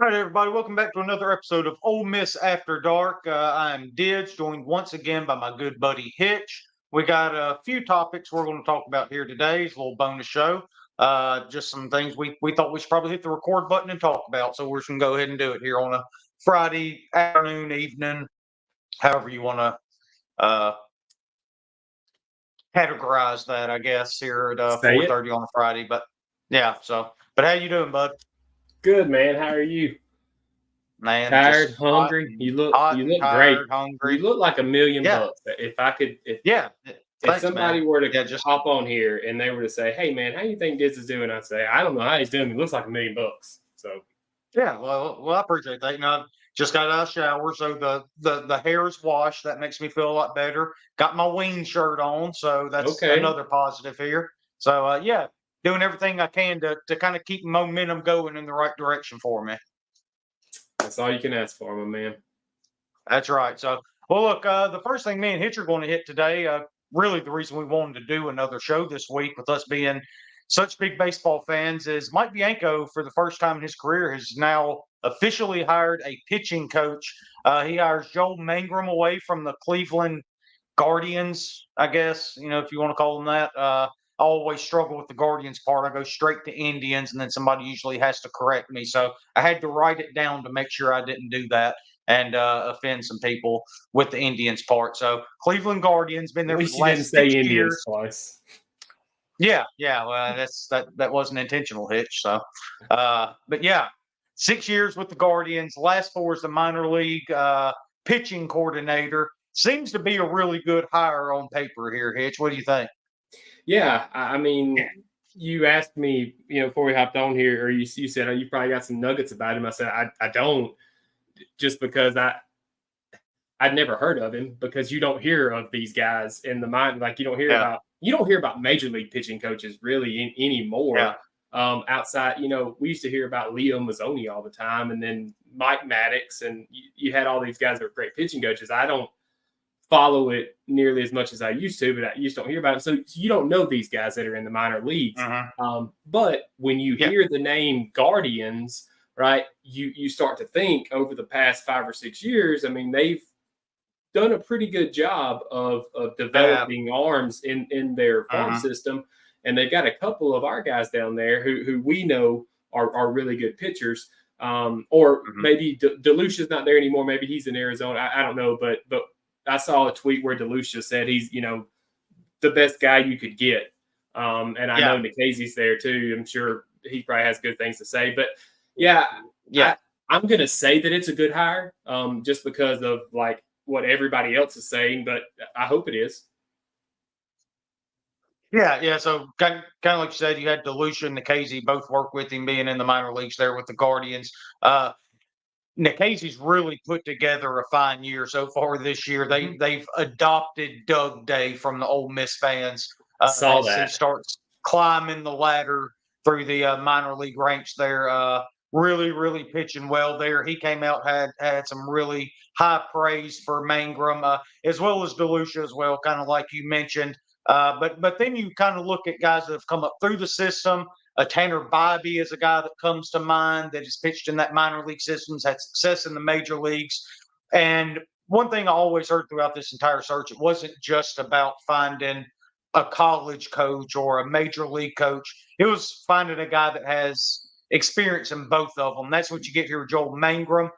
All right, everybody, welcome back to another episode of Ole Miss After Dark. I'm Dids, joined once again by my good buddy Hitch. We got a few topics we're going to talk about here today. It's a little bonus show. Just some things we thought we should probably hit the record button and talk about. So we're just going to go ahead and do it here on a Friday afternoon, evening, however you want to uh, categorize that, I guess, here at Say it. 4:30 on a Friday. But yeah, but how you doing, bud? Good, man. How are you? Man, Tired, just hungry? hot You and look great. tired, hungry. You look like a million Yeah, bucks. If I could yeah. if Thanks, man. somebody were to Yeah, just hop on here and they were to say, "Hey man, how you think this is doing?" I'd say, "I don't know how he's doing. He looks like a million bucks." So yeah. Well, I appreciate that. I just got out of the shower, so the hair is washed. That makes me feel a lot better. Got my wing shirt on, so that's okay. another positive here. So yeah, doing everything I can to kind of keep momentum going in the right direction for me. That's all you can ask for, my man. That's right. So, well, look, the first thing me and Hitch are going to hit today, really the reason we wanted to do another show this week with us being such big baseball fans is Mike Bianco, for the first time in his career, has now officially hired a pitching coach. He hires Joel Mangrum away from the Cleveland Guardians, I guess, if you want to call them that. I always struggle with the Guardians part. I go straight to Indians, and then somebody usually has to correct me. So I had to write it down to make sure I didn't do that and offend some people with the Indians part. So Cleveland Guardians been At there for the least you didn't last say 6 years. Indians twice. Yeah, yeah. Well, that wasn't intentional, Hitch. So, but yeah, 6 years with the Guardians. Last four is the minor league pitching coordinator. Seems to be a really good hire on paper here, Hitch. What do you think? Yeah, I mean, you asked me, before we hopped on here, or you said, "Oh, you probably got some nuggets about him." I said, "I don't," just because I'd never heard of him because you don't hear of these guys in the mind. Like Yeah, you don't hear about major league pitching coaches really yeah, anymore. Outside, we used to hear about Leo Mazzoni all the time, and then Mike Maddox, and you had all these guys that were great pitching coaches. I don't follow it nearly as much as I used to, but I used to don't hear about it. So you don't know these guys that are in the minor leagues. uh-huh. But when you Yeah, hear the name Guardians, right, you start to think over the past 5 or 6 years. I mean, they've done a pretty good job of yeah, developing arms in their farm uh-huh. system, and they've got a couple of our guys down there who we know are really good pitchers. Or Hmm. maybe Delucia's not there anymore. Maybe he's in Arizona. I don't know, but I saw a tweet where Delucia said he's the best guy you could get. And I Yeah, know Nikhazy's there too. I'm sure he probably has good things to say. But yeah, yeah. I I'm gonna say that it's a good hire, just because of like what everybody else is saying. But I hope it is. Yeah, yeah. So kind of like you said, you had DeLucia and Nikhazy both work with him being in the minor leagues there with the Guardians. Nikhazy's really put together a fine year so far this year. Mhm. They've adopted Doug Day from the Ole Miss fans Saw as he that. starts climbing the ladder through the minor league ranks there. Really pitching well there. He came out had some really high praise for Mangrum as well as DeLucia as well, kind of like you mentioned. But then you kind of look at guys that have come up through the system. Tanner Bybee is a guy that comes to mind that has pitched in that minor league systems, had success in the major leagues. And one thing I always heard throughout this entire search, it wasn't just about finding a college coach or a major league coach. It was finding a guy that has experience in both of them. That's what you get here with Joel Mangrum.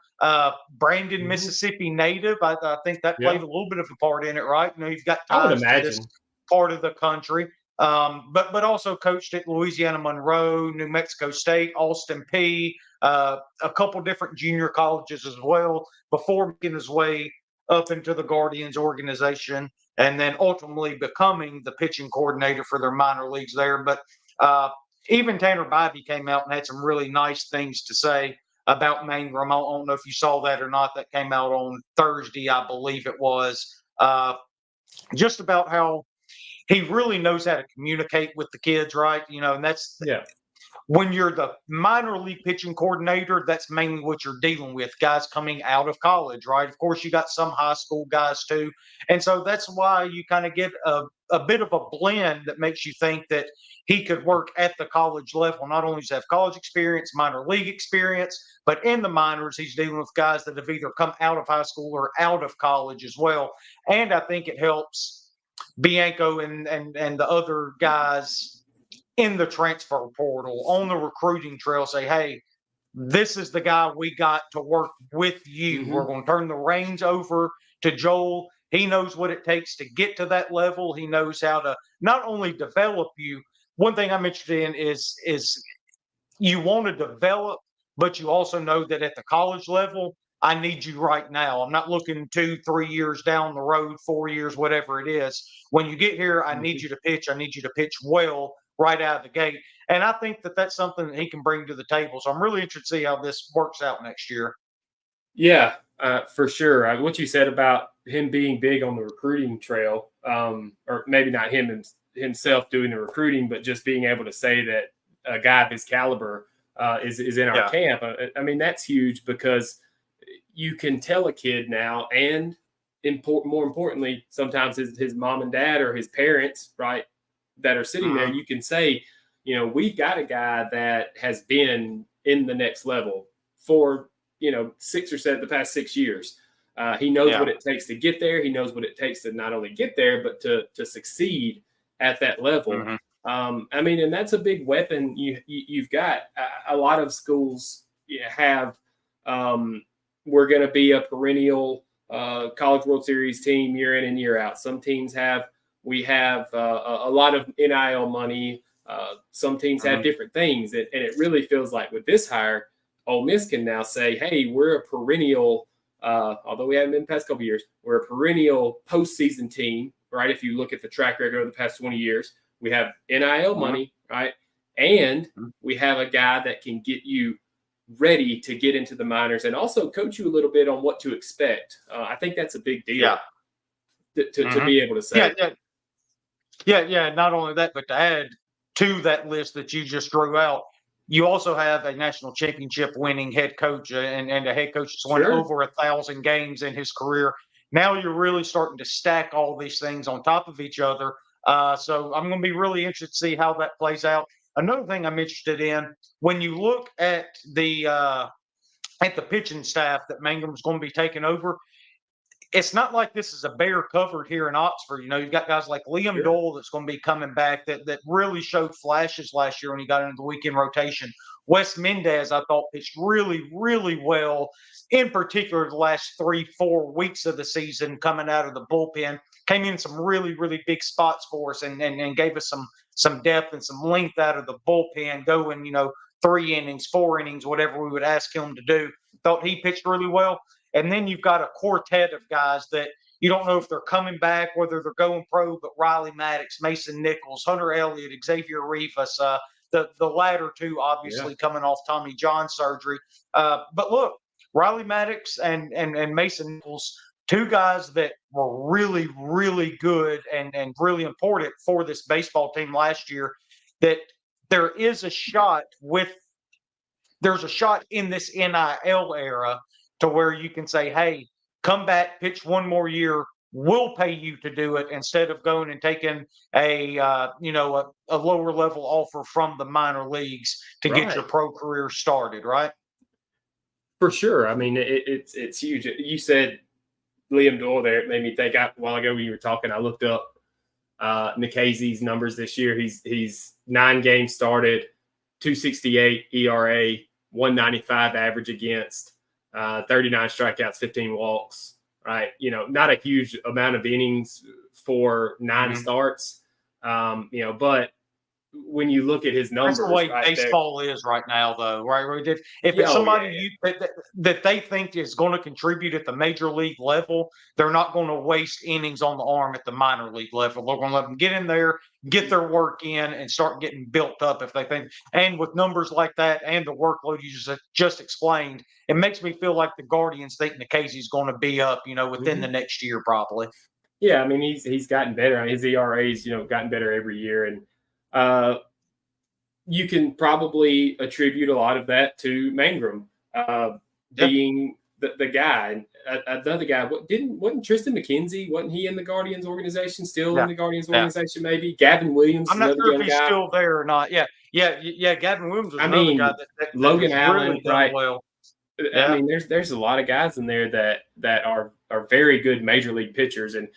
Brandon, Mhm. Mississippi native. I think that played Yeah, a little bit of a part in it, right? You've got I would ties to this imagine. part of the country. But also coached at Louisiana Monroe, New Mexico State, Austin P, a couple different junior colleges as well before making his way up into the Guardians organization and then ultimately becoming the pitching coordinator for their minor leagues there. But uh, even Tanner Bybee came out and had some really nice things to say about Mangrum. I don't know if you saw that or not. That came out on Thursday, I believe it was. Just about how he really knows how to communicate with the kids, right? And that's Yeah. when you're the minor league pitching coordinator, that's mainly what you're dealing with, guys coming out of college, right? Of course, you got some high school guys too. And so that's why you kind of get a bit of a blend that makes you think that he could work at the college level. Not only does he have college experience, minor league experience, but in the minors, he's dealing with guys that have either come out of high school or out of college as well. And I think it helps Bianco and the other guys in the transfer portal on the recruiting trail say, hey, this is the guy we got to work with you. We're going to turn the reins over to Joel. He knows what it takes to get to that level. He knows how to not only develop you. One thing I'm interested in is you want to develop, but you also know that at the college level, I need you right now. I'm not looking 2-3 years down the road, 4 years, whatever it is. When you get here, I need you to pitch. I need you to pitch well right out of the gate. And I think that that's something that he can bring to the table. So I'm really interested to see how this works out next year. Yeah, for sure. What you said about him being big on the recruiting trail, or maybe not himself doing the recruiting, but just being able to say that a guy of his caliber is in our camp. I mean, that's huge because you can tell a kid now, and more importantly, sometimes his mom and dad or his parents, right, that are sitting there, you can say, you know, we've got a guy that has been in the next level for, you know, 6 or 7 the past 6 years. He knows what it takes to get there. He knows what it takes to not only get there, but to succeed at that level. I mean, and that's a big weapon you've got. A lot of schools have. We're going to be a perennial College World Series team year in and year out. Some teams have. We have a lot of NIL money. Some teams have different things, and it really feels like with this hire, Ole Miss can now say, "Hey, we're a perennial." Although we haven't been the past couple of years, we're a perennial postseason team, right? If you look at the track record of the past 20 years, we have NIL money, right? And we have a guy that can get you ready to get into the minors and also coach you a little bit on what to expect. I think that's a big deal to be able to say. Yeah. Not only that, but to add to that list that you just drew out, you also have a national championship winning head coach and a head coach that's won over 1,000 games in his career. Now you're really starting to stack all these things on top of each other. So I'm going to be really interested to see how that plays out. Another thing I'm interested in, when you look at the pitching staff that Mangum's going to be taking over, it's not like this is a bare covered here in Oxford. You know, you've got guys like Liam Doyle that's going to be coming back that really showed flashes last year when he got into the weekend rotation. Wes Mendez, I thought, pitched really, really well, in particular the last 3-4 weeks of the season coming out of the bullpen. Came in some really, really big spots for us and gave us some depth and some length out of the bullpen, going, 3 innings, 4 innings, whatever we would ask him to do. Thought he pitched really well. And then you've got a quartet of guys that you don't know if they're coming back, whether they're going pro, but Riley Maddox, Mason Nichols, Hunter Elliott, Xavier Rivas, the latter two obviously coming off Tommy John surgery. But look, Riley Maddox and Mason Nichols, two guys that were really, really good and really important for this baseball team last year, that there's a shot in this NIL era to where you can say, hey, come back, pitch one more year, we'll pay you to do it, instead of going and taking a lower level offer from the minor leagues to get your pro career started, right? For sure. I mean, it's huge. You said Liam Doyle there. It made me think. A while ago when you were talking, I looked up Nikhazy's numbers this year. He's 9 games started, 2.68 ERA, 1.95 average against. 39 strikeouts, 15 walks, right? Not a huge amount of innings for 9 starts, but when you look at his numbers, that's the way baseball is right now, though, right? If it's somebody that they think is going to contribute at the major league level, they're not going to waste innings on the arm at the minor league level. They're going to let them get in there, get their work in, and start getting built up if they think. And with numbers like that and the workload you just explained, it makes me feel like the Guardians think Nikhazy's going to be up, within the next year probably. Yeah, I mean, he's gotten better. His ERA's, gotten better every year, and you can probably attribute a lot of that to Mangrum being the guy, another guy. Wasn't Tristan McKenzie? Wasn't he in the Guardians organization? Still in Yeah, the Guardians yeah. organization? Maybe Gavin Williams, I'm not another sure if young he's guy. still there or not. Yeah. Gavin Williams was I another guy mean, that Logan has really Allen, done right? well. I Yeah, mean, there's a lot of guys in there that are very good major league pitchers. And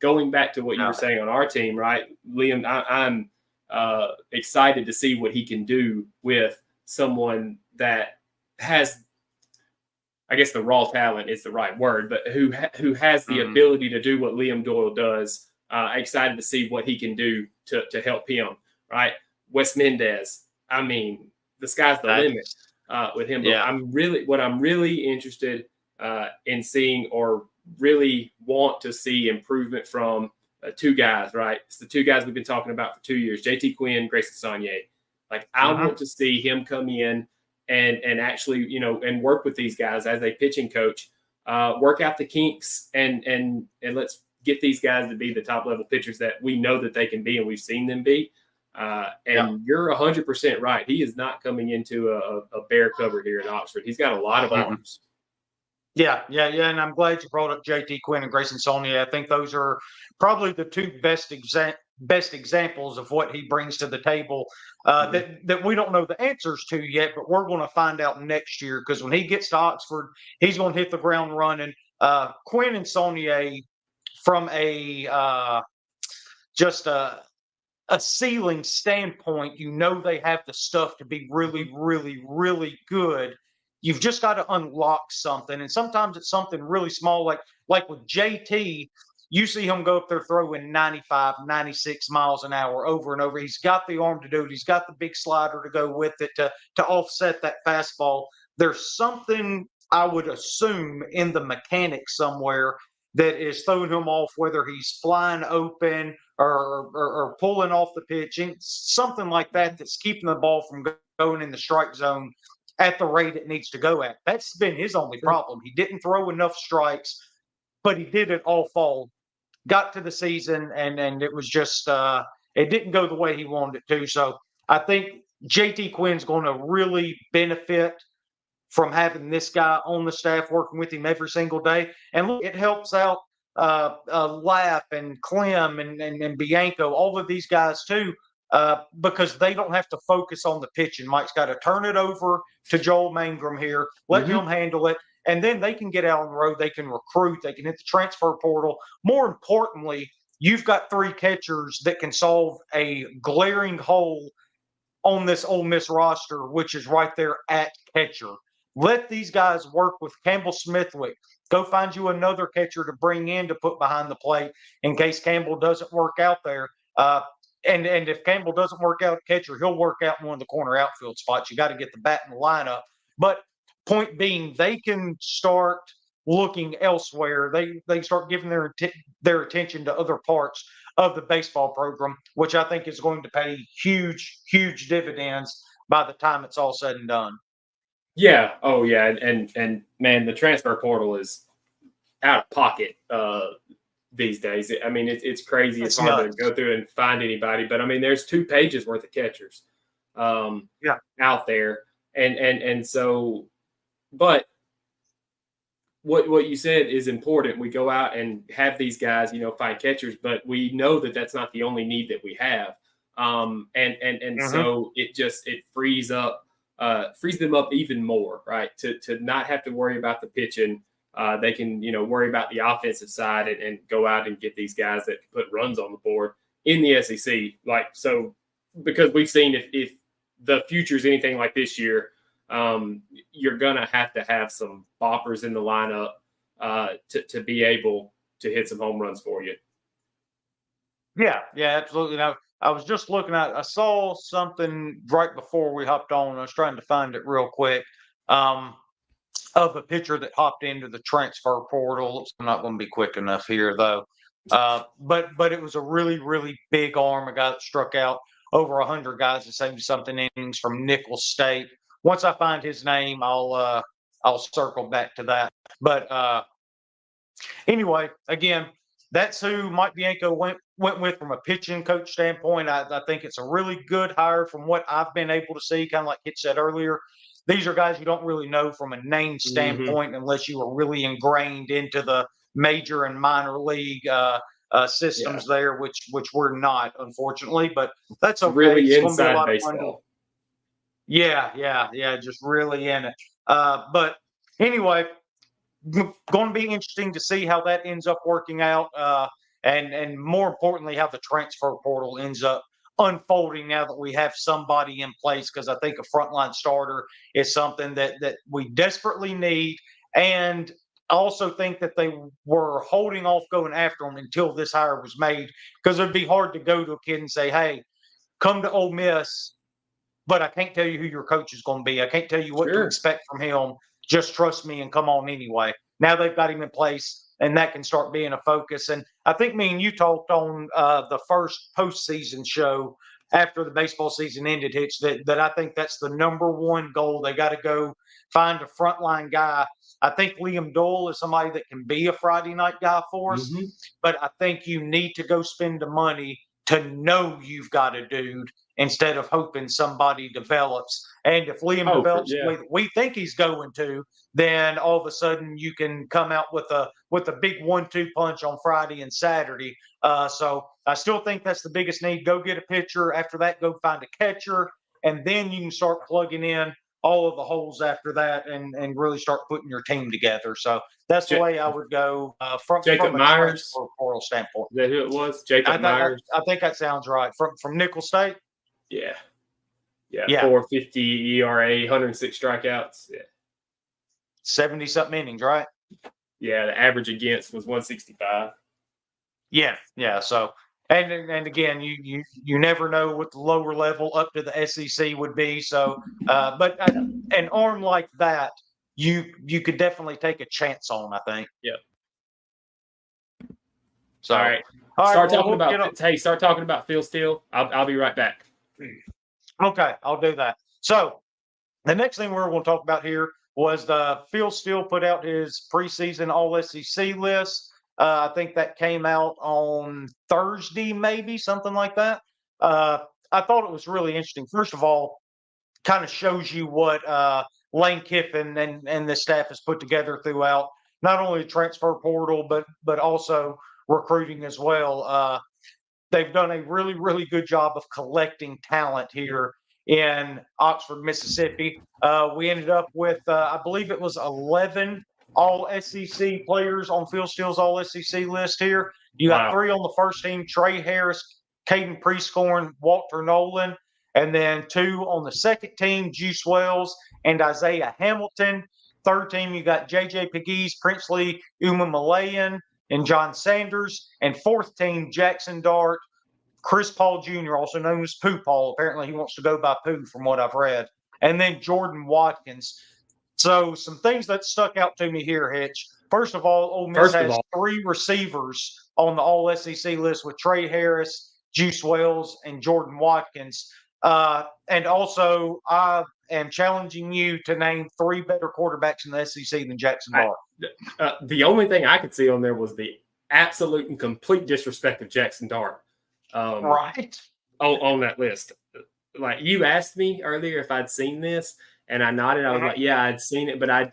going back to what you were yeah. saying on our team, right, Liam, I'm excited to see what he can do with someone that has, I guess, the raw talent is the right word, but who has the Mm-hmm. ability to do what Liam Doyle does. Excited to see what he can do to help him. Right, Wes Mendez. I mean, the sky's the limit with him. But Yeah. what I'm really interested in seeing, or really want to see improvement from, two guys. Right, it's the two guys we've been talking about for 2 years: JT Quinn, Grayson Saunier. Like, I Mm-hmm. want to see him come in and actually, and work with these guys as a pitching coach, work out the kinks, and let's get these guys to be the top level pitchers that we know that they can be, and we've seen them be. Yeah. And you're 100% right. He is not coming into a bear cover here in Oxford. He's got a lot of Mm-hmm. arms. Yeah, and I'm glad you brought up JT Quinn and Grayson Saunier. I think those are probably the two best examples of what he brings to the table that we don't know the answers to yet, but we're going to find out next year, because when he gets to Oxford, he's going to hit the ground running. Quinn and Saunier, from just a ceiling standpoint, they have the stuff to be really, really, really good. You've just got to unlock something. And sometimes it's something really small, like with JT, you see him go up there throwing 95, 96 miles an hour over and over. He's got the arm to do it. He's got the big slider to go with it to offset that fastball. There's something, I would assume, in the mechanics somewhere that is throwing him off, whether he's flying open or pulling off the pitching, something like that, that's keeping the ball from going in the strike zone at the rate it needs to go at. That's been his only problem. He didn't throw enough strikes, but he did it all fall. Got to the season, and it was just it didn't go the way he wanted it to. So I think JT Quinn's going to really benefit from having this guy on the staff working with him every single day. And look, it helps out Lapp and Clem and Bianco, all of these guys too, because they don't have to focus on the pitching. Mike's got to turn it over to Joel Mangrum here, let him handle it, and then they can get out on the road. They can recruit. They can hit the transfer portal. More importantly, you've got three catchers that can solve a glaring hole on this Ole Miss roster, which is right there at catcher. Let these guys work with Campbell Smithwick. Go find you another catcher to bring in to put behind the plate in case Campbell doesn't work out there. And if Campbell doesn't work out at catcher, he'll work out in one of the corner outfield spots. You got to get the bat in the lineup. But point being, they can start looking elsewhere. They start giving their attention to other parts of the baseball program, which I think is going to pay huge dividends by the time it's all said and done. Yeah. Oh, yeah. And man, the transfer portal is out of pocket these days. I mean, it's crazy. It's hard to go through and find anybody. But I mean, there's 2 pages worth of catchers out there, and so, but what you said is important. We go out and have these guys, find catchers, but we know that that's not the only need that we have. So it frees them up even more, right? To not have to worry about the pitching. They can, worry about the offensive side and go out and get these guys that can put runs on the board in the SEC. So because we've seen if the future is anything like this year, you're going to have some boppers in the lineup to be able to hit some home runs for you. Yeah, absolutely. Now, I was just looking at, I saw something right before we hopped on. I was trying to find it real quick. Of a pitcher that hopped into the transfer portal. I'm not going to be quick enough here, though. But it was a really big arm, a guy that struck out over 100 guys in 70-something innings from Nicholls State. Once I find his name, I'll circle back to that. But anyway, again, that's who Mike Bianco went with from a pitching coach standpoint. I think it's a really good hire from what I've been able to see. Kind of like Hitch said earlier, these are guys you don't really know from a name Mm-hmm. standpoint unless you were really ingrained into the major and minor league systems there, which we're not, unfortunately. But that's It's okay. really It's going to be a inside lot of fun. baseball. Yeah, just really in it. But anyway, going to be interesting to see how that ends up working out, and more importantly, how the transfer portal ends up unfolding now that we have somebody in place. Because I think a frontline starter is something that we desperately need, and I also think that they were holding off going after him until this hire was made, because it'd be hard to go to a kid and say, "Hey, come to Ole Miss." But I can't tell you who your coach is going to be. I can't tell you what to expect from him. Just trust me and come on anyway. Now they've got him in place, and that can start being a focus. And I think me and you talked on the first postseason show after the baseball season ended, Hitch, that I think that's the number one goal. They got to go find a frontline guy. I think Liam Doyle is somebody that can be a Friday night guy for us, but I think you need to go spend the money to know you've got a dude instead of hoping somebody develops. And if Liam develops the way that we think he's going to, then all of a sudden you can come out with a big 1-2 punch on Friday and Saturday. So I still think that's the biggest need. Go get a pitcher. After that, go find a catcher, and then you can start plugging in all of the holes after that and really start putting your team together. So that's the way I would go from a transfer portal standpoint. Is that who it was? Jacob Myers? I think that sounds right. From Nickel State? Yeah. 4.50 ERA, 106 strikeouts. Yeah. 70-something innings, right? Yeah, the average against was 165. Yeah. So and again, you never know what the lower level up to the SEC would be. So, but an arm like that, you could definitely take a chance on, I think. Yep. So, all right. Start talking about Phil Steele. I'll be right back. Okay, I'll do that. So the next thing we're going to talk about here was Phil Steele put out his preseason All SEC list. I think that came out on Thursday, maybe something like that. I thought it was really interesting. First of all, kind of shows you what Lane Kiffin and the staff has put together throughout not only the transfer portal but also recruiting as well. They've done a really, really good job of collecting talent here in Oxford, Mississippi. We ended up with, I believe it was 11 All SEC players on Phil Steele's All SEC list here. You got 3 on the first team: Trey Harris, Caden Prescorn, Walter Nolan, and then 2 on the second team: Juice Wells and Isaiah Hamilton. Third team, you got J.J. Pegues, Princely Umamalayan, and John Sanders. And fourth team, Jackson Dart, Chris Paul Jr., also known as Pooh Paul. Apparently he wants to go by Pooh from what I've read. And then Jordan Watkins. So some things that stuck out to me here, Hitch. First of all, Ole Miss has 3 receivers on the All SEC list with Trey Harris, Juice Wells, and Jordan Watkins. And also, I am challenging you to name 3 better quarterbacks in the SEC than Jackson Dart. The only thing I could see on there was the absolute and complete disrespect of Jackson Dart. Right. On that list. Like, you asked me earlier if I'd seen this, and I nodded. I was like, yeah, I'd seen it, but I'd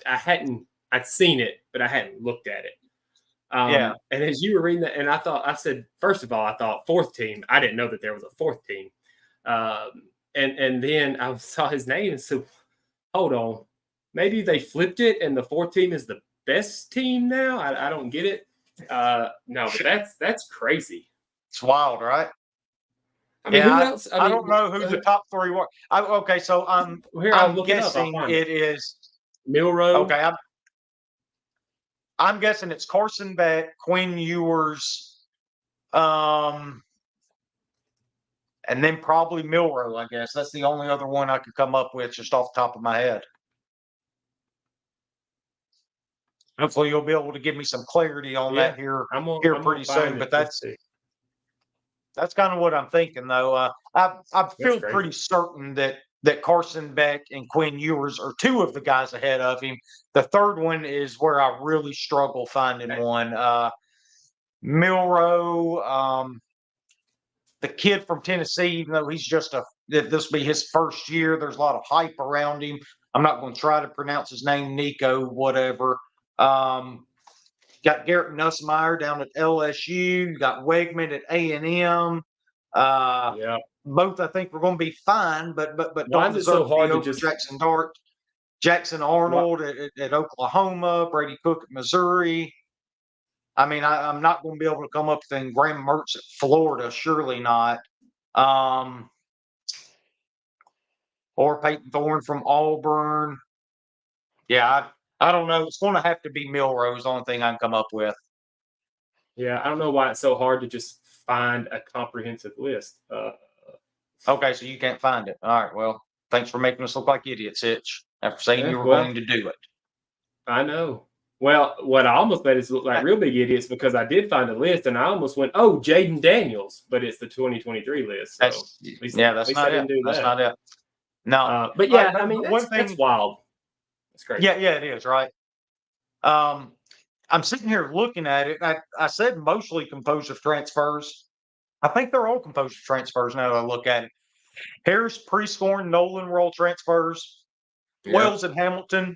seen it, but I hadn't looked at it. And as you were reading that, and I said, first of all, I thought 4th team. I didn't know that there was a 4th team. And then I saw his name and said, hold on, maybe they flipped it and the 4th team is the best team now. I don't get it. No, but that's crazy. It's wild, right? I mean, who else? I don't know who the top 3 were. So I'm guessing it is Milroe. Okay, I'm guessing it's Carson Beck, Quinn Ewers, and then probably Milroe, I guess. That's the only other one I could come up with just off the top of my head. Hopefully you'll be able to give me some clarity on that here pretty soon. But that's kind of what I'm thinking, though. I feel pretty certain that Carson Beck and Quinn Ewers are 2 of the guys ahead of him. The third one is where I really struggle finding one. Milroe, the kid from Tennessee, even though he's this will be his first year, there's a lot of hype around him. I'm not going to try to pronounce his name, Nico, whatever. Got Garrett Nussmeier down at LSU. You got Wegman at A&M. Yeah. Both I think we're going to be fine, but Why don't is it deserve so to be hard to over just Jackson Dart. Jackson Arnold at Oklahoma, Brady Cook at Missouri. I mean, I'm not going to be able to come up with Graham Mertz at Florida, surely not. Or Peyton Thorne from Auburn. Yeah, I don't know. It's going to have to be Milrose, the only thing I can come up with. Yeah, I don't know why it's so hard to just find a comprehensive list. Okay, so you can't find it. All right, well, thanks for making us look like idiots, Hitch, after saying Yeah, you were well, going to do it. I know. Well, what I almost made us look like real big idiots because I did find a list and I almost went, "Oh, Jaden Daniels," but it's the 2023 list. So at least I Not it. didn't do That's that. not it. No, But yeah, I mean one that's thing. wild. That's crazy. Yeah, it is right. I'm sitting here looking at it. I said mostly composed of transfers. I think they're all composed of transfers now that I look at it. Harris, Prescorn, Nolan were all transfers. Yeah. Wells and Hamilton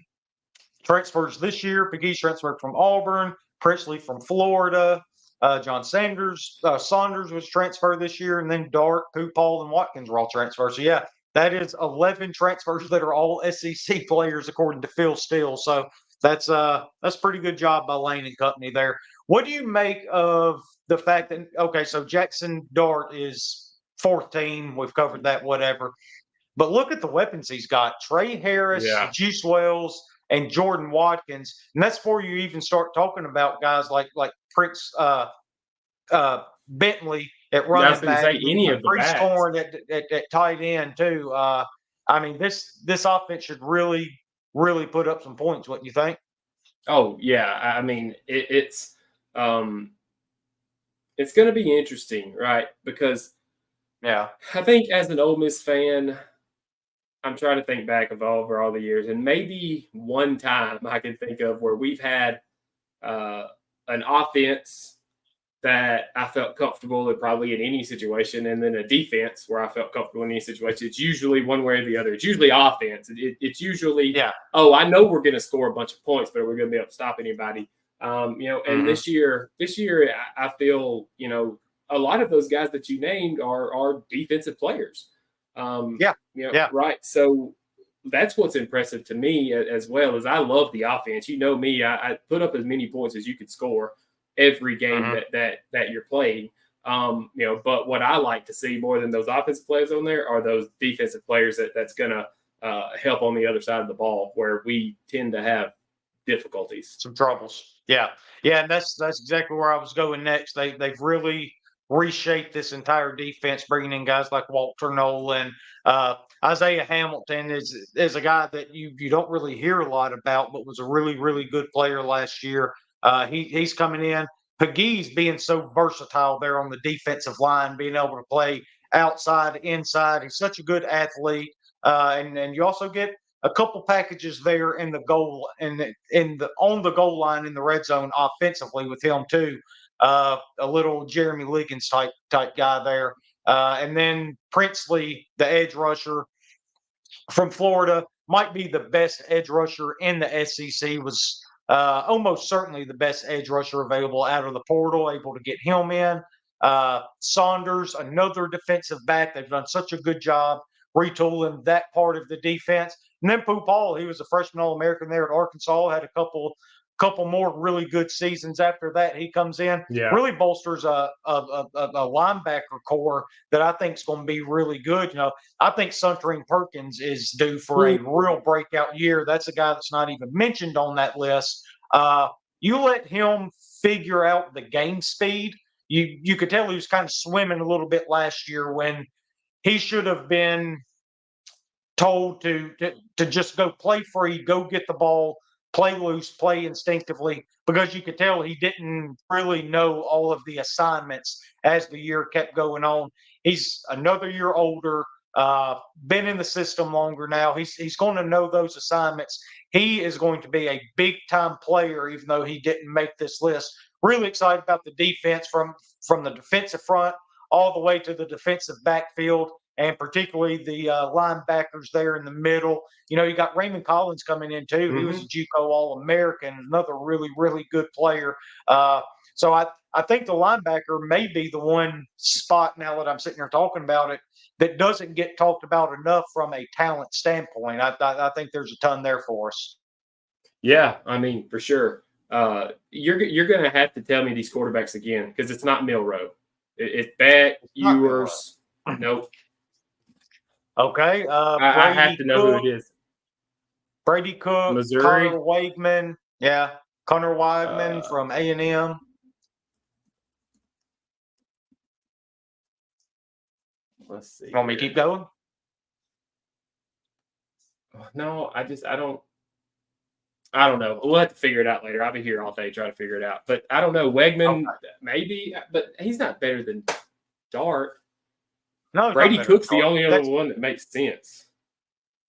transfers this year. McGee's transferred from Auburn. Presley from Florida. John Saunders was transferred this year, and then Dart, Paul, and Watkins were all transfers. So yeah, that is 11 transfers that are all SEC players according to Phil Steele. So that's a pretty good job by Lane and company there. What do you make of the fact that so Jackson Dart is fourth team? We've covered that, whatever. But look at the weapons he's got: Trey Harris, Yeah. Juice Wells, and Jordan Watkins. And that's before you even start talking about guys like Prince Bentley at running I was going to back, say and then any you of got the Priest backs. Corn at tight end too. I mean, this offense should really put up some points. What you think? Oh yeah, I mean it's going to be interesting, right? Because Yeah, I think as an Ole Miss fan, I'm trying to think back over all the years, and maybe one time I can think of where we've had an offense that I felt comfortable in probably in any situation, and then a defense where I felt comfortable in any situation. It's usually one way or the other. It's usually offense. It's usually, oh, I know we're going to score a bunch of points, but we're going to be able to stop anybody. And this year, I feel, a lot of those guys that you named are defensive players. Right. So that's what's impressive to me as well. As I love the offense. You know me, I put up as many points as you could score every game that you're playing. But what I like to see more than those offensive players on there are those defensive players that's going to help on the other side of the ball where we tend to have difficulties, some troubles. Yeah, and that's exactly where I was going next. They've really reshaped this entire defense, bringing in guys like Walter Nolan. Isaiah Hamilton is a guy that you don't really hear a lot about, but was a really, really good player last year. He's coming in. Pegues being so versatile there on the defensive line, being able to play outside, inside. He's such a good athlete. And you also get a couple packages there in the goal and on the goal line in the red zone offensively with him too. A little Jeremy Liggins type guy there. And then Princely, the edge rusher from Florida, might be the best edge rusher in the SEC, was almost certainly the best edge rusher available out of the portal, able to get him in. Saunders, another defensive back. They've done such a good job retooling that part of the defense. And then Paul, he was a freshman All-American there at Arkansas, had a couple more really good seasons after that. He comes in, really bolsters a linebacker core that I think is going to be really good. I think Suntarine Perkins is due for a real breakout year. That's a guy that's not even mentioned on that list. You let him figure out the game speed. You could tell he was kind of swimming a little bit last year when he should have been told to just go play free, go get the ball, play loose, play instinctively, because you could tell he didn't really know all of the assignments as the year kept going on. He's another year older, been in the system longer now. He's going to know those assignments. He is going to be a big time player, even though he didn't make this list. Really excited about the defense from the defensive front all the way to the defensive backfield. and particularly the linebackers there in the middle. You got Raymond Collins coming in too. He was a JUCO All-American, another really, really good player. So I think the linebacker may be the one spot now that I'm sitting here talking about it that doesn't get talked about enough from a talent standpoint. I think there's a ton there for us. Yeah, I mean, for sure. You're going to have to tell me these quarterbacks again because it's not Milrow. It's Beck, Ewers. Nope. Okay. I have to know who it is. Brady Cook, Missouri. Connor Wakeman. Yeah, Connor Weidman from A&M. Let's see. Want me to keep going? No, I don't know. We'll have to figure it out later. I'll be here all day trying to figure it out. But I don't know. Wegman, maybe, but he's not better than Dart. No, Brady Cook's the only other one that makes sense.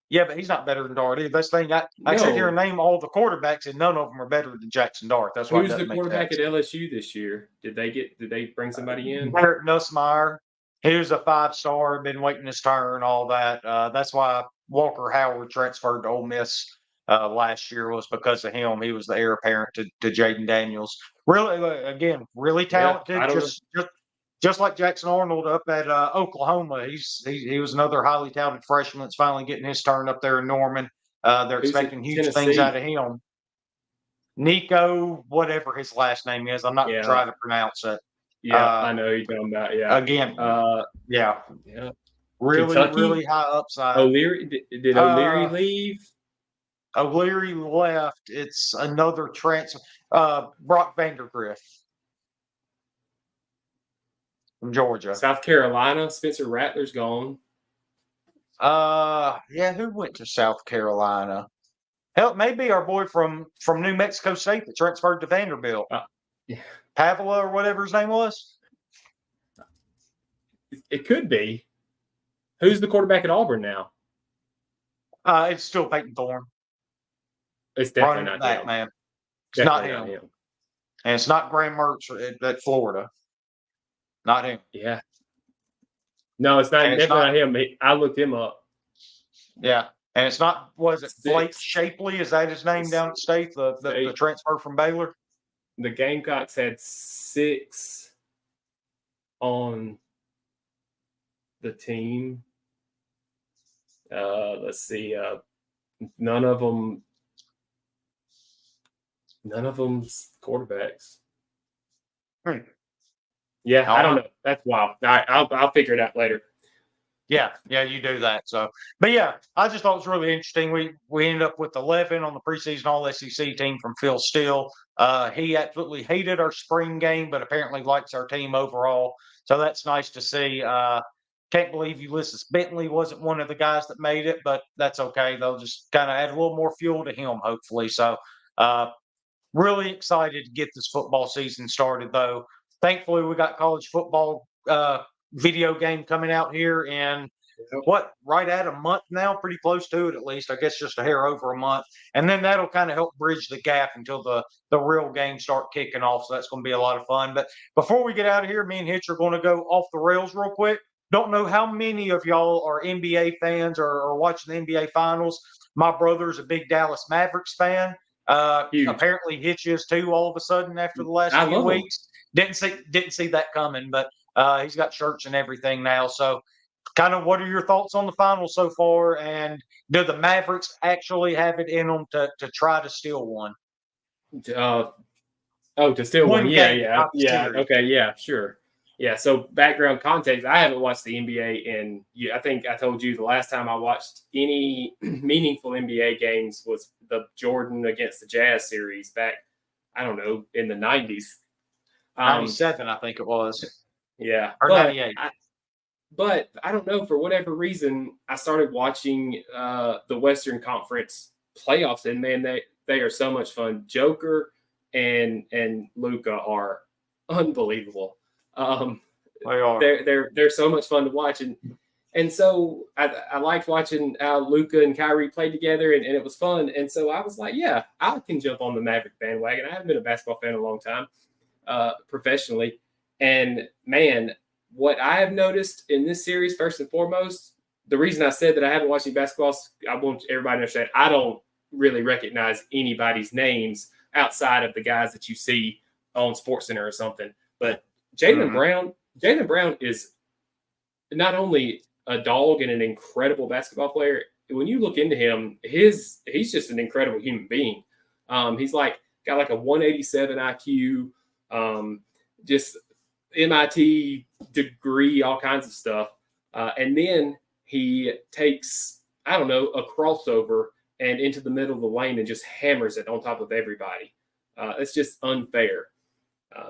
Yeah, but he's not better than Dart either. That's the thing. I sit here and name all the quarterbacks, and none of them are better than Jackson Dart. That's why. Who's the quarterback at LSU this year? Did they bring somebody in? Barrett Nussmeier. He was a 5-star, been waiting his turn, all that. That's why Walker Howard transferred to Ole Miss last year, was because of him. He was the heir apparent to Jaden Daniels. Really, again, really talented. Yeah, just like Jackson Arnold up at Oklahoma. He was another highly talented freshman that's finally getting his turn up there in Norman. They're expecting huge things out of him. Nico, whatever his last name is, I'm not going to try to pronounce it. Yeah, I know you're talking about. Yeah. Again, yeah. Really, Kentucky? really high upside. O'Leary, did O'Leary leave? O'Leary left. It's another transfer. Brock Vandergriff from Georgia. South Carolina, Spencer Rattler's gone. Yeah, who went to South Carolina? Hell, maybe our boy from New Mexico State that transferred to Vanderbilt. Yeah. Pavila or whatever his name was. It could be. Who's the quarterback at Auburn now? It's still Peyton Thorne. It's definitely not that him. Man. It's definitely not him. And it's not Graham Mertz at Florida. Not him. Yeah. No, it's not. Definitely not him. I looked him up. Yeah. And it's not, was it Blake Shapley? Is that his name down at State, the transfer from Baylor? The Gamecocks had 6 on the team. Let's see. None of them's quarterbacks. Yeah, I don't know. That's wild. All right, I'll figure it out later. Yeah, you do that. So, but yeah, I just thought it was really interesting. We ended up with 11 on the preseason All-SEC team from Phil Steele. He absolutely hated our spring game, but apparently likes our team overall. So that's nice to see. Can't believe Ulysses Bentley wasn't one of the guys that made it, but that's okay. They'll just kind of add a little more fuel to him, hopefully. So, really excited to get this football season started, though. Thankfully, we got college football video game coming out here in right at a month now, pretty close to it at least. I guess just a hair over a month. And then that'll kind of help bridge the gap until the real games start kicking off. So that's going to be a lot of fun. But before we get out of here, me and Hitch are going to go off the rails real quick. Don't know how many of y'all are NBA fans or watching the NBA Finals. My brother's a big Dallas Mavericks fan. Apparently Hitch is too all of a sudden after the last few weeks. Didn't see that coming, but he's got shirts and everything now. So kind of what are your thoughts on the final so far? And do the Mavericks actually have it in them to try to steal one? To steal one. Yeah. Okay. Yeah, sure. Yeah. So background context, I haven't watched the NBA in, I think I told you the last time I watched any meaningful NBA games was the Jordan against the Jazz series back, I don't know, in the 90s. 97, I think it was. Yeah. Or 98. But I don't know, for whatever reason, I started watching the Western Conference playoffs, and man, they are so much fun. Joker and Luka are unbelievable. They are. They're so much fun to watch, and so I liked watching how Luka and Kyrie played together, and it was fun. And so I was like, yeah, I can jump on the Maverick bandwagon. I haven't been a basketball fan in a long time, professionally, and man, what I have noticed in this series, first and foremost, the reason I said that I haven't watched any basketball, I want everybody to understand, I don't really recognize anybody's names outside of the guys that you see on SportsCenter or something. But Jaylen Brown is not only a dog and an incredible basketball player. When you look into him, he's just an incredible human being. He's got like a 187 IQ, just MIT degree, all kinds of stuff. And then he takes, I don't know, a crossover and into the middle of the lane and just hammers it on top of everybody. It's just unfair.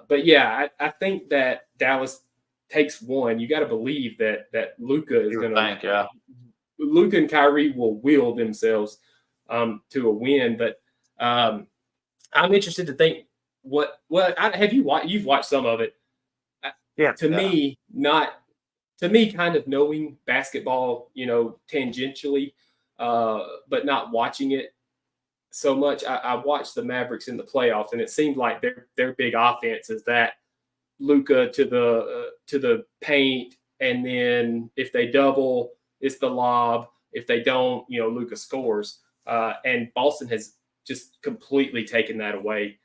But yeah, I think that Dallas takes one. You got to believe that Luka is going to. Luka and Kyrie will will themselves to a win. But I'm interested to think have you watched? You've watched some of it. To me, kind of knowing basketball, tangentially, but not watching it so much. I watched the Mavericks in the playoffs, and it seemed like their big offense is that Luka to the paint, and then if they double, it's the lob. If they don't, Luka scores. And Boston has just completely taken that away,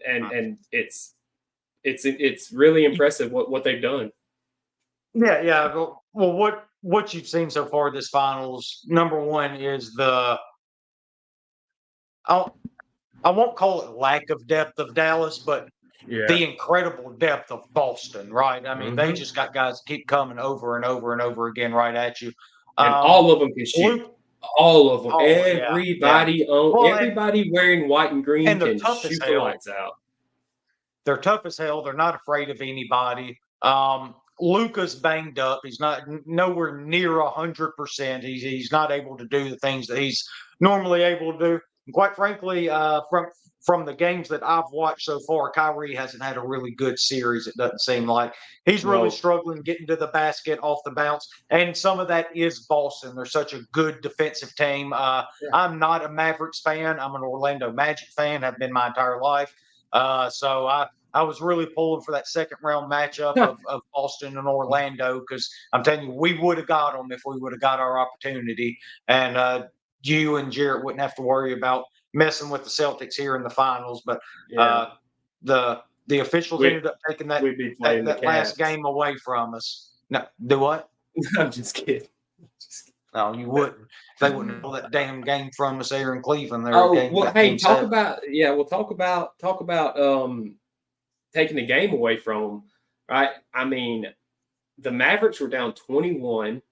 and it's really impressive what they've done. Yeah. Well, what you've seen so far this finals, number one is I won't call it lack of depth of Dallas, but the incredible depth of Boston, right? I mean, they just got guys keep coming over and over and over again right at you. And all of them can shoot. All of them. Everybody everybody wearing white and green can shoot the lights out. They're tough as hell. They're not afraid of anybody. Luka's banged up. He's not nowhere near 100%. He's not able to do the things that he's normally able to do. And quite frankly, from the games that I've watched so far, Kyrie hasn't had a really good series. It doesn't seem like he's really struggling getting to the basket off the bounce, and some of that is Boston. They're such a good defensive team. I'm not a Mavericks fan. I'm an Orlando Magic fan. Have been my entire life. So I was really pulling for that second round matchup of Boston and Orlando, because I'm telling you, we would have got them if we would have got our opportunity. And you and Jarrett wouldn't have to worry about messing with the Celtics here in the finals. But the officials ended up taking that last game away from us. No, do what? I'm just kidding. No, you wouldn't. They wouldn't pull that damn game from us there in Cleveland. There. Talk about taking the game away from them, right? I mean, the Mavericks were down 21,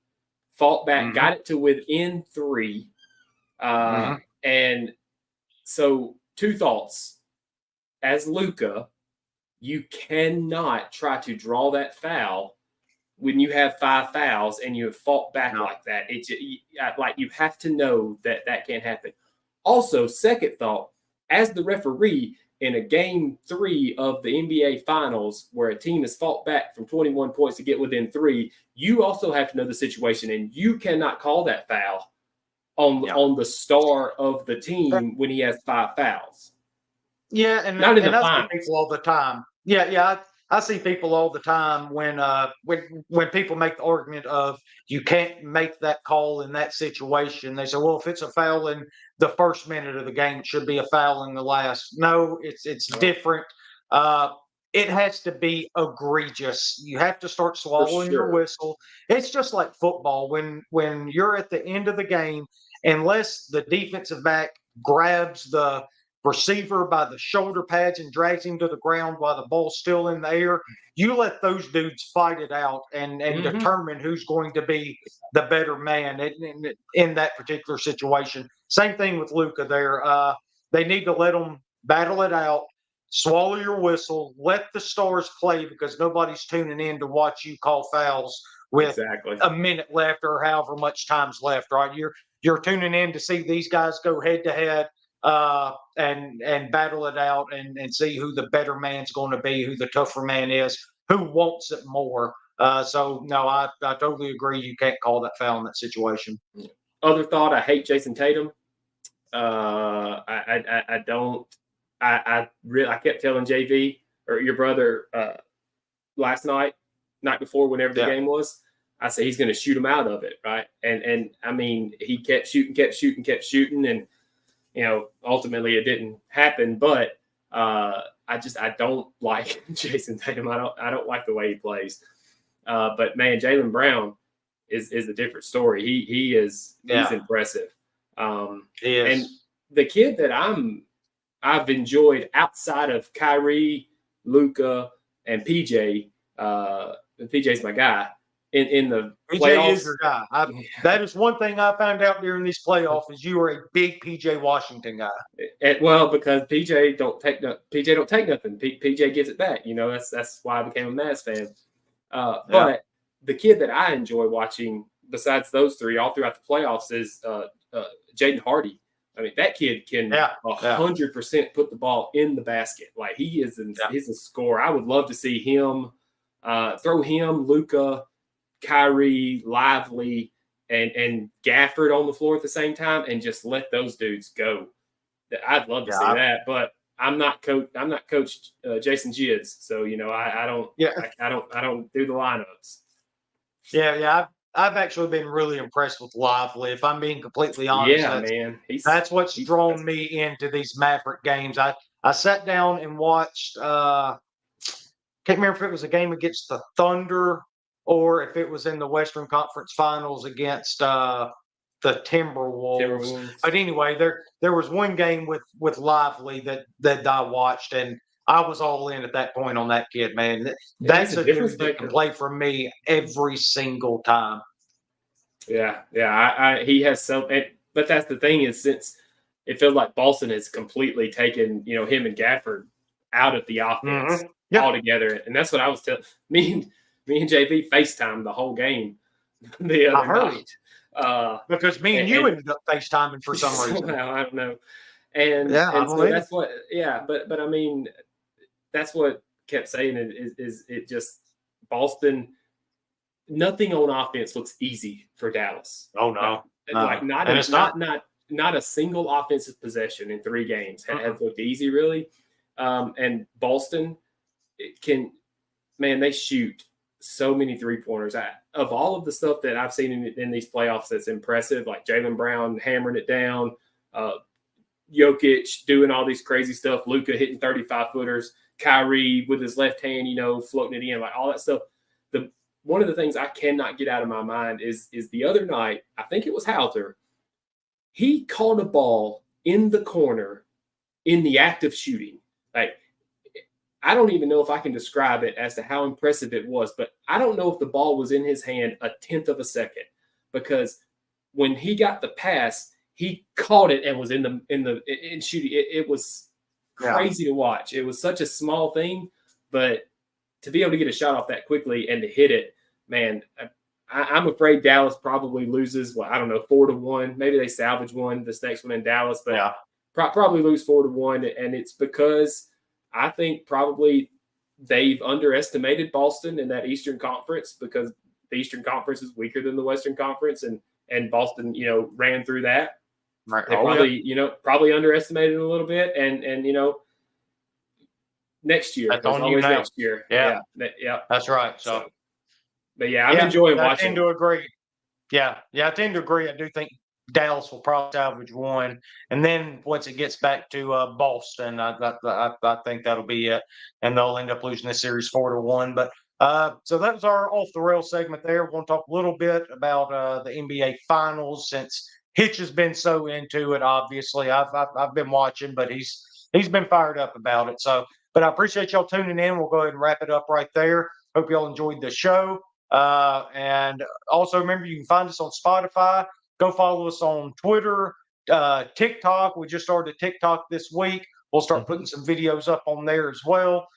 fought back, got it to within 3. And so 2 thoughts. As Luka, you cannot try to draw that foul when you have 5 fouls and you have fought back like that. It's like you have to know that can't happen. Also, second thought, as the referee in a game 3 of the NBA Finals, where a team has fought back from 21 points to get within 3, you also have to know the situation, and you cannot call that foul on the star of the team when he has 5 fouls. Yeah, and not in the I finals. see people all the time. I see people all the time when people make the argument of you can't make that call in that situation. They say, well, if it's a foul in the first minute of the game, it should be a foul in the last. No, it's different. It has to be egregious. You have to start swallowing your whistle. It's just like football. When you're at the end of the game, unless the defensive back grabs the receiver by the shoulder pads and drags him to the ground while the ball's still in the air, you let those dudes fight it out and determine who's going to be the better man in that particular situation. Same thing with Luka there. They need to let them battle it out. Swallow your whistle. Let the stars play, because nobody's tuning in to watch you call fouls with a minute left or however much time's left, right? You're tuning in to see these guys go head to head and battle it out and see who the better man's going to be, who the tougher man is, who wants it more. So no, I totally agree. You can't call that foul in that situation. Other thought, I hate Jason Tatum. I don't. I kept telling JV or your brother last night night before, whenever the game was. I said he's going to shoot him out of it, right? And I mean, he kept shooting, and ultimately it didn't happen. But I don't like Jason Tatum. I don't like the way he plays. But man, Jaylen Brown is a different story. He's impressive. He is. And the kid that I've enjoyed outside of Kyrie, Luka, and PJ. PJ's my guy. In the playoffs. PJ is your guy. That is one thing I found out during these playoffs is you are a big PJ Washington guy. Because PJ don't take nothing. PJ gives it back. That's why I became a Mavs fan. But the kid that I enjoy watching, besides those three, all throughout the playoffs, is Jaden Hardy. I mean, that kid can 100% put the ball in the basket. Like he's a scorer. I would love to see him throw him, Luka, Kyrie, Lively, and Gafford on the floor at the same time, and just let those dudes go. I'd love to see that, but I'm not Coach Jason Jidds, so I don't do the lineups. Yeah. I've actually been really impressed with Lively. If I'm being completely honest, that's what's drawn me into these Maverick games. I sat down and watched. Can't remember if it was a game against the Thunder or if it was in the Western Conference Finals against the Timberwolves. But anyway, there was one game with Lively that I watched, and I was all in at that point on that kid, man. That's a dude that can play for me every single time. Yeah. He has but that's the thing is, since it feels like Boston has completely taken him and Gafford out of the offense altogether, and that's what I was telling me and JV FaceTime the whole game the other night. Because me and you ended up FaceTiming for some reason. I don't know. And so that's what, but I mean, that's what kept saying is it just Boston, nothing on offense looks easy for Dallas. Oh no. Like not a single offensive possession in 3 games has looked easy really. And Boston they shoot so many 3-pointers. Of all of the stuff that I've seen in these playoffs that's impressive, like Jaylen Brown hammering it down, Jokic doing all these crazy stuff, Luka hitting 35-footers, Kyrie with his left hand, floating it in, like all that stuff. One of the things I cannot get out of my mind is the other night, I think it was Halter, he caught a ball in the corner in the act of shooting. Like, I don't even know if I can describe it as to how impressive it was, but I don't know if the ball was in his hand a tenth of a second, because when he got the pass, he caught it and was in shooting. It was crazy to watch. It was such a small thing, but to be able to get a shot off that quickly and to hit it, man, I'm afraid Dallas probably loses. Well, I don't know, 4-1. Maybe they salvage one this next one in Dallas, but probably lose 4-1, and it's because I think probably they've underestimated Boston in that Eastern Conference, because the Eastern Conference is weaker than the Western Conference, and Boston, ran through that. Right. They probably underestimated it a little bit, and next year. That's on you now. Next year. Yeah. That's right. So, but I'm enjoying watching. I tend to agree. I tend to agree. I do think Dallas will probably salvage one, and then once it gets back to Boston, I think that'll be it, and they'll end up losing this series 4-1. But so that was our off the rail segment there. We're going to talk a little bit about the NBA Finals, since Hitch has been so into it. Obviously, I've been watching, but he's been fired up about it. So, but I appreciate y'all tuning in. We'll go ahead and wrap it up right there. Hope y'all enjoyed the show. And also remember, you can find us on Spotify. Go follow us on Twitter, TikTok. We just started a TikTok this week. We'll start putting some videos up on there as well.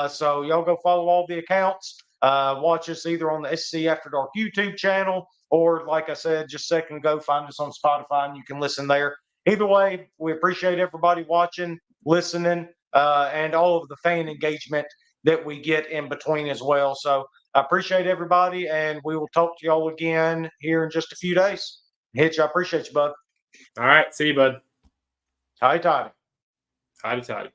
So y'all go follow all the accounts. Watch us either on the SC After Dark YouTube channel, or like I said just a second ago, find us on Spotify and you can listen there. Either way, we appreciate everybody watching, listening, and all of the fan engagement that we get in between as well. So I appreciate everybody, and we will talk to y'all again here in just a few days. Hitch, I appreciate you, bud. All right. See you, bud. Hi, Toddy. Hi, Toddy.